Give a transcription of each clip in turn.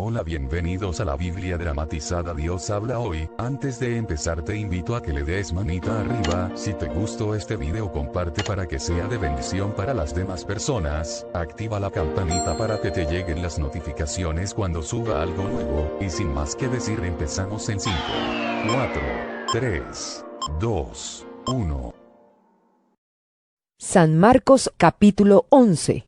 Hola, bienvenidos a la Biblia dramatizada. Dios habla hoy. Antes de empezar te invito a que le des manita arriba. Si te gustó este video, comparte para que sea de bendición para las demás personas. Activa la campanita para que te lleguen las notificaciones cuando suba algo nuevo. Y sin más que decir, empezamos en 5, 4, 3, 2, 1. San Marcos capítulo 11.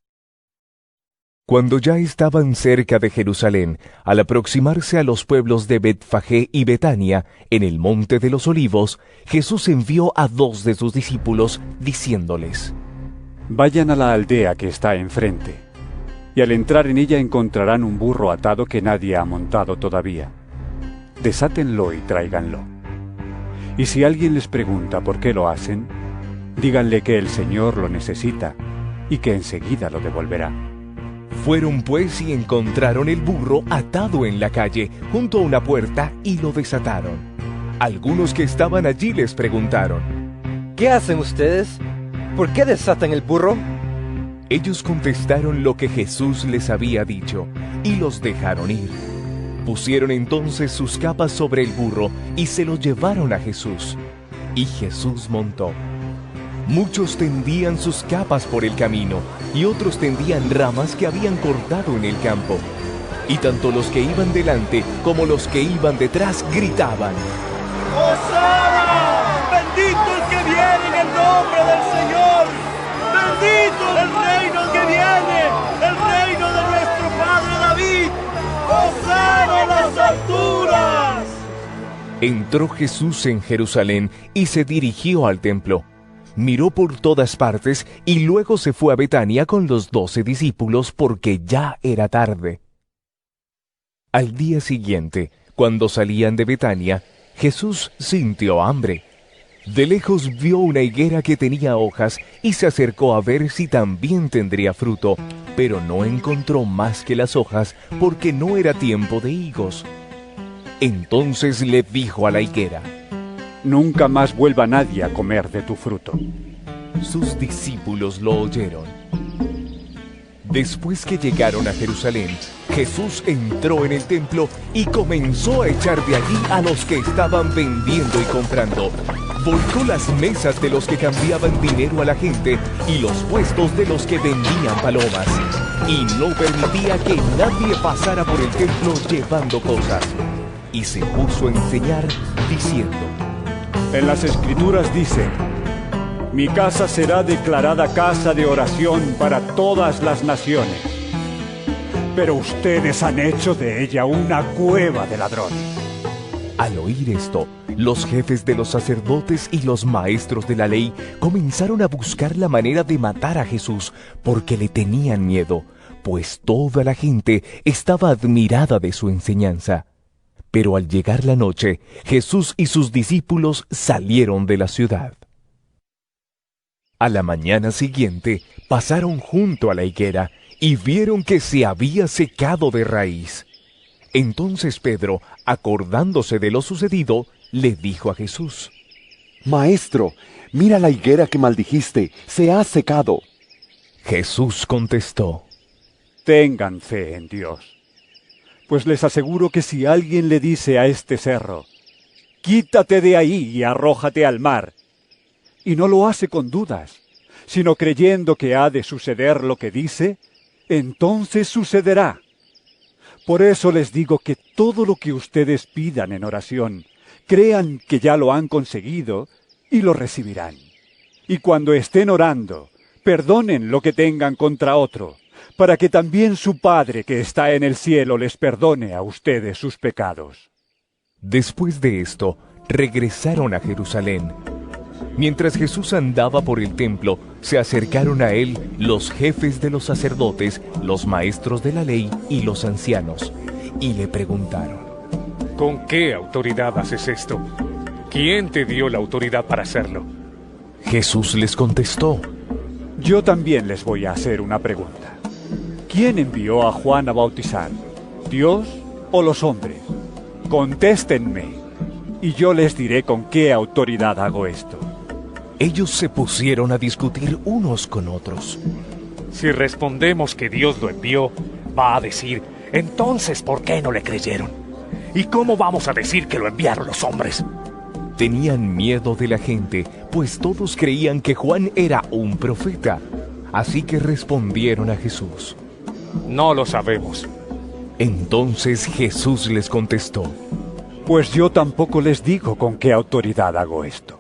Cuando ya estaban cerca de Jerusalén, al aproximarse a los pueblos de Betfagé y Betania, en el monte de los Olivos, Jesús envió a 2 de sus discípulos, diciéndoles: Vayan a la aldea que está enfrente, y al entrar en ella encontrarán un burro atado que nadie ha montado todavía. Desátenlo y tráiganlo. Y si alguien les pregunta por qué lo hacen, díganle que el Señor lo necesita y que enseguida lo devolverá. Fueron pues y encontraron el burro atado en la calle, junto a una puerta, y lo desataron. Algunos que estaban allí les preguntaron: ¿Qué hacen ustedes? ¿Por qué desatan el burro? Ellos contestaron lo que Jesús les había dicho, y los dejaron ir. Pusieron entonces sus capas sobre el burro, y se lo llevaron a Jesús. Y Jesús montó. Muchos tendían sus capas por el camino, y otros tendían ramas que habían cortado en el campo. Y tanto los que iban delante como los que iban detrás gritaban: ¡Hosana! ¡Bendito el que viene en el nombre del Señor! ¡Bendito el reino que viene! ¡El reino de nuestro Padre David! ¡Hosana en las alturas! Entró Jesús en Jerusalén y se dirigió al templo. Miró por todas partes y luego se fue a Betania con los 12 discípulos porque ya era tarde. Al día siguiente, cuando salían de Betania, Jesús sintió hambre. De lejos vio una higuera que tenía hojas y se acercó a ver si también tendría fruto, pero no encontró más que las hojas porque no era tiempo de higos. Entonces le dijo a la higuera: Nunca más vuelva nadie a comer de tu fruto. Sus discípulos lo oyeron. Después que llegaron a Jerusalén, Jesús entró en el templo y comenzó a echar de allí a los que estaban vendiendo y comprando. Volcó las mesas de los que cambiaban dinero a la gente y los puestos de los que vendían palomas. Y no permitía que nadie pasara por el templo llevando cosas. Y se puso a enseñar diciendo: En las Escrituras dice: Mi casa será declarada casa de oración para todas las naciones. Pero ustedes han hecho de ella una cueva de ladrones. Al oír esto, los jefes de los sacerdotes y los maestros de la ley comenzaron a buscar la manera de matar a Jesús, porque le tenían miedo, pues toda la gente estaba admirada de su enseñanza. Pero al llegar la noche, Jesús y sus discípulos salieron de la ciudad. A la mañana siguiente, pasaron junto a la higuera y vieron que se había secado de raíz. Entonces Pedro, acordándose de lo sucedido, le dijo a Jesús: Maestro, mira la higuera que maldijiste, se ha secado. Jesús contestó: Tengan fe en Dios. Pues les aseguro que si alguien le dice a este cerro: Quítate de ahí y arrójate al mar, y no lo hace con dudas, sino creyendo que ha de suceder lo que dice, entonces sucederá. Por eso les digo que todo lo que ustedes pidan en oración, crean que ya lo han conseguido y lo recibirán. Y cuando estén orando, perdonen lo que tengan contra otro, para que también su Padre que está en el cielo les perdone a ustedes sus pecados. Después de esto, regresaron a Jerusalén. Mientras Jesús andaba por el templo, se acercaron a él los jefes de los sacerdotes, los maestros de la ley y los ancianos, y le preguntaron: ¿Con qué autoridad haces esto? ¿Quién te dio la autoridad para hacerlo? Jesús les contestó: Yo también les voy a hacer una pregunta. ¿Quién envió a Juan a bautizar? ¿Dios o los hombres? Contéstenme, y yo les diré con qué autoridad hago esto. Ellos se pusieron a discutir unos con otros. Si respondemos que Dios lo envió, va a decir: Entonces, ¿por qué no le creyeron? ¿Y cómo vamos a decir que lo enviaron los hombres? Tenían miedo de la gente, pues todos creían que Juan era un profeta. Así que respondieron a Jesús. No lo sabemos. Entonces Jesús les contestó. Pues yo tampoco les digo con qué autoridad hago esto.